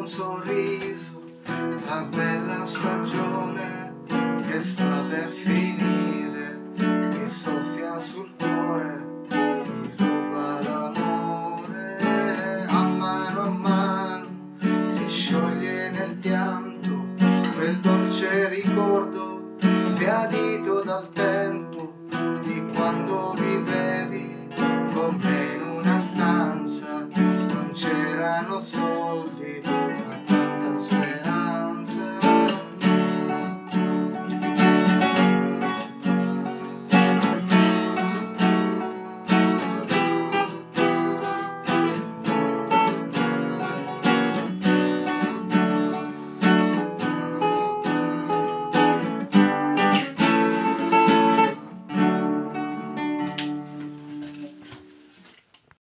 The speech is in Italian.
un sorriso, la bella stagione che sta per finire, mi soffia sul cuore, mi ruba l'amore. A mano si scioglie nel pianto quel dolce ricordo sbiadito dal tempo di quando vivevi con me in una stanza, non c'erano soli